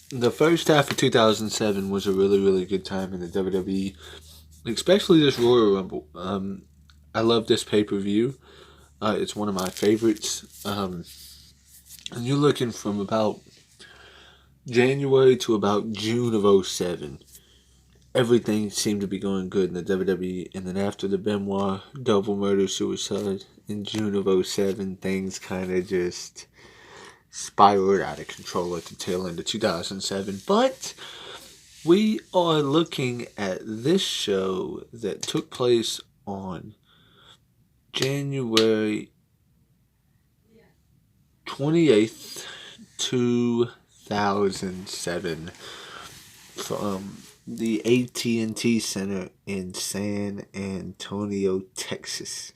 The first half of 2007 was a really, really good time in the WWE, especially this Royal Rumble. I love this pay per view. It's one of my favorites. And you're looking from about January to about June of '07. Everything seemed to be going good in the WWE, and then after the Benoit double murder suicide in June of '07, things kind of just spiraled out of control at the tail end of 2007. But we are looking at this show that took place on January 28th, 2007 from the AT&T Center in San Antonio, Texas.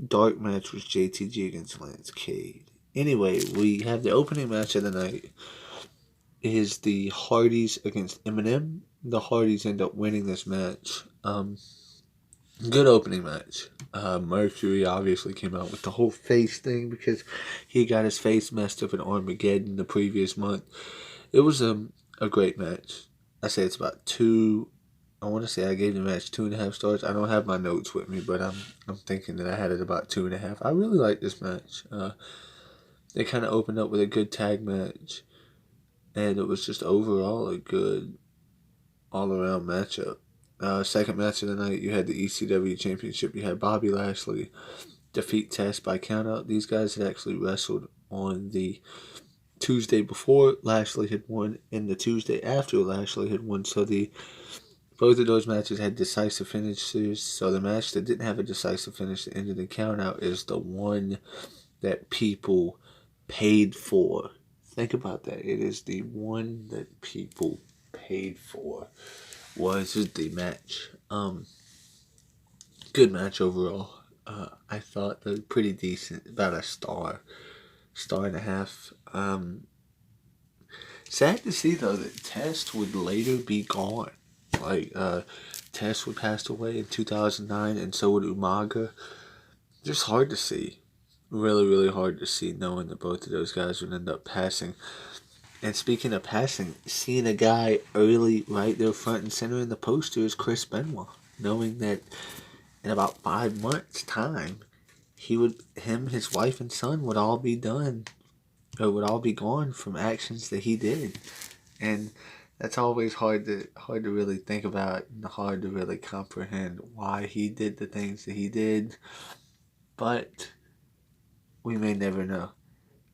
Dark match was JTG against Lance Cade. Anyway, we have the opening match of the night is the Hardys against Eminem. The Hardys end up winning this match. Good opening match. Mercury obviously came out with the whole face thing because he got his face messed up in Armageddon the previous month. It was a great match. I say it's about two. I want to say I gave the match 2.5 stars. I don't have my notes with me, but I'm thinking that I had it about 2.5. I really like this match. They kind of opened up with a good tag match, and it was just overall a good all-around matchup. Second match of the night, you had the ECW Championship. You had Bobby Lashley defeat Test by countout. These guys had actually wrestled on the Tuesday before Lashley had won, and the Tuesday after Lashley had won. So both of those matches had decisive finishes. So the match that didn't have a decisive finish, the end of the countout, is the one that people paid for. Think about that. It is the one that people paid for. Was the match. Good match overall. I thought they were pretty decent. About a star and a half. Sad to see though that Test would later be gone. Test would pass away in 2009, and so would Umaga. Just hard to see. Really, really hard to see, knowing that both of those guys would end up passing. And speaking of passing, seeing a guy early right there front and center in the poster is Chris Benoit. Knowing that in about 5 months' time, his wife and son would all be done, or would all be gone from actions that he did. And that's always hard to really think about and hard to really comprehend why he did the things that he did. But we may never know.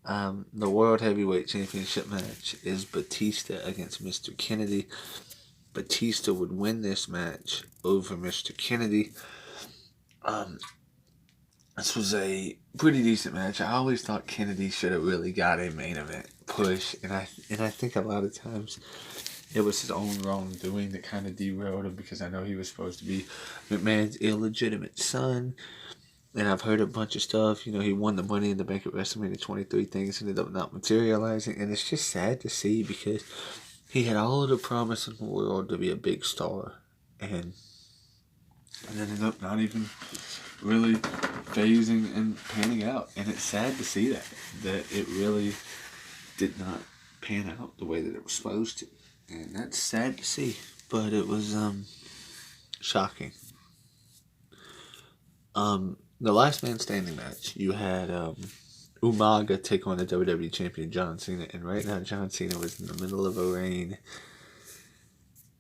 The World Heavyweight Championship match is Batista against Mr. Kennedy. Batista would win this match over Mr. Kennedy. This was a pretty decent match. I always thought Kennedy should have really got a main event push, and I think a lot of times it was his own wrongdoing that kind of derailed him, because I know he was supposed to be McMahon's illegitimate son. And I've heard a bunch of stuff. He won the Money in the Bank at WrestleMania 23. Things ended up not materializing. And it's just sad to see, because he had all of the promise in the world to be a big star. And ended up not even really phasing and panning out. And it's sad to see that it really did not pan out the way that it was supposed to. And that's sad to see. But it was shocking. The last man standing match, you had Umaga take on the WWE champion John Cena, and right now John Cena was in the middle of a reign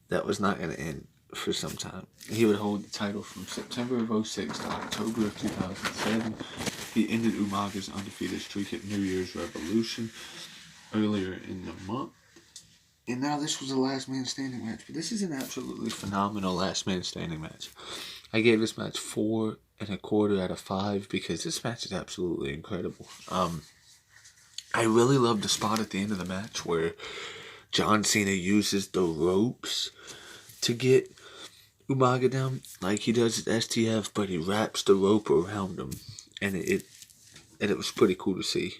that was not going to end for some time. He would hold the title from September of '06 to October of 2007. He ended Umaga's undefeated streak at New Year's Revolution earlier in the month. And now this was a last man standing match, but this is an absolutely phenomenal last man standing match. I gave this match 4.25 out of 5 because this match is absolutely incredible. I really love the spot at the end of the match where John Cena uses the ropes to get Umaga down, like he does at STF, but he wraps the rope around him, and it was pretty cool to see.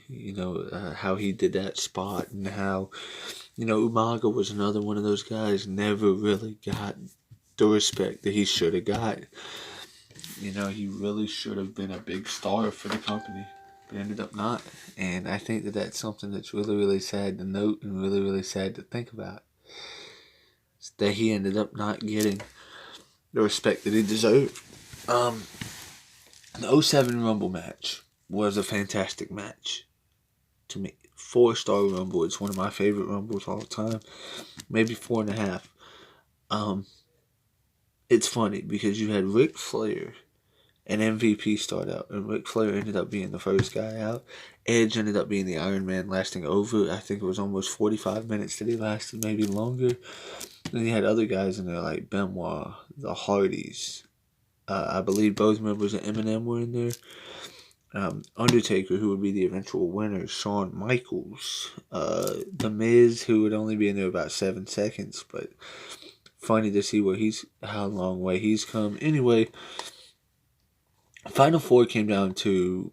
How he did that spot, and how Umaga was another one of those guys never really got the respect that he should have got. He really should have been a big star for the company. but ended up not. And I think that that's something that's really, really sad to note and really, really sad to think about. It's that he ended up not getting the respect that he deserved. The 07 Rumble match was a fantastic match to me. 4-star Rumble. It's one of my favorite Rumbles all the time. Maybe 4.5. It's funny because you had Ric Flair and MVP start out, and Ric Flair ended up being the first guy out. Edge ended up being the Iron Man, lasting over, I think it was almost 45 minutes that he lasted, maybe longer. Then you had other guys in there like Benoit, the Hardys. I believe both members of Eminem were in there. Undertaker, who would be the eventual winner, Shawn Michaels, The Miz, who would only be in there about 7 seconds, but funny to see how long way he's come. Anyway, Final Four came down to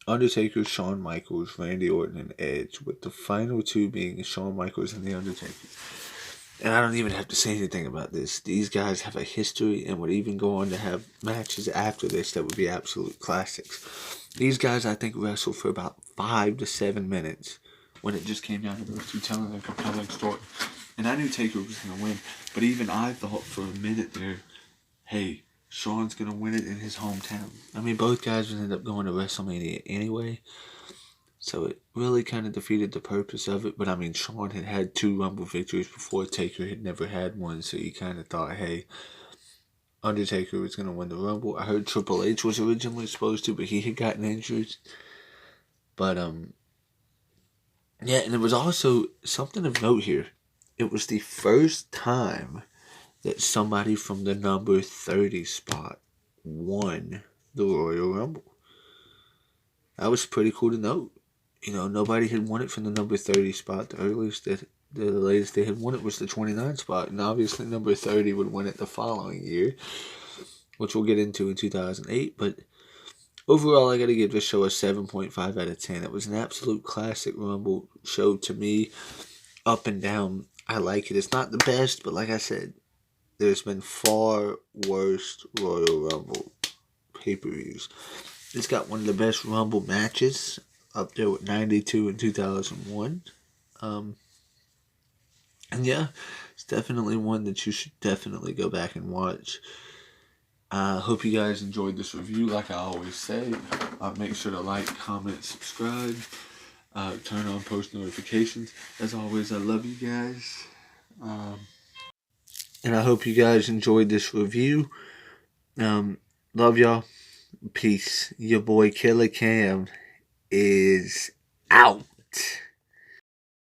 Undertaker, Shawn Michaels, Randy Orton, and Edge, with the final two being Shawn Michaels and The Undertaker. And I don't even have to say anything about this. These guys have a history and would even go on to have matches after this that would be absolute classics. These guys, I think, wrestled for about 5 to 7 minutes when it just came down to those two telling a compelling story. And I knew Taker was going to win, but even I thought for a minute there, hey, Shawn's going to win it in his hometown. I mean, both guys would end up going to WrestleMania anyway, so it really kind of defeated the purpose of it. But I mean, Shawn had had 2 Rumble victories before. Taker had never had one, so you kind of thought, hey, Undertaker was going to win the Rumble. I heard Triple H was originally supposed to, but he had gotten injured. But, yeah, and it was also something of note here. It was the first time that somebody from the number 30 spot won the Royal Rumble. That was pretty cool to note. You know, nobody had won it from the number 30 spot. The latest they had won it was the 29 spot. And obviously number 30 would win it the following year, which we'll get into in 2008. But overall, I got to give this show a 7.5 out of 10. It was an absolute classic Rumble show to me. Up and down, I like it. It's not the best, but like I said, there's been far worse Royal Rumble pay-per-views. It's got one of the best Rumble matches, up there with 92 and 2001. And yeah, it's definitely one that you should definitely go back and watch. I hope you guys enjoyed this review. Like I always say, make sure to like, comment, subscribe, turn on post notifications. As always, I love you guys. And I hope you guys enjoyed this review. Love y'all. Peace. Your boy Killer Cam is out.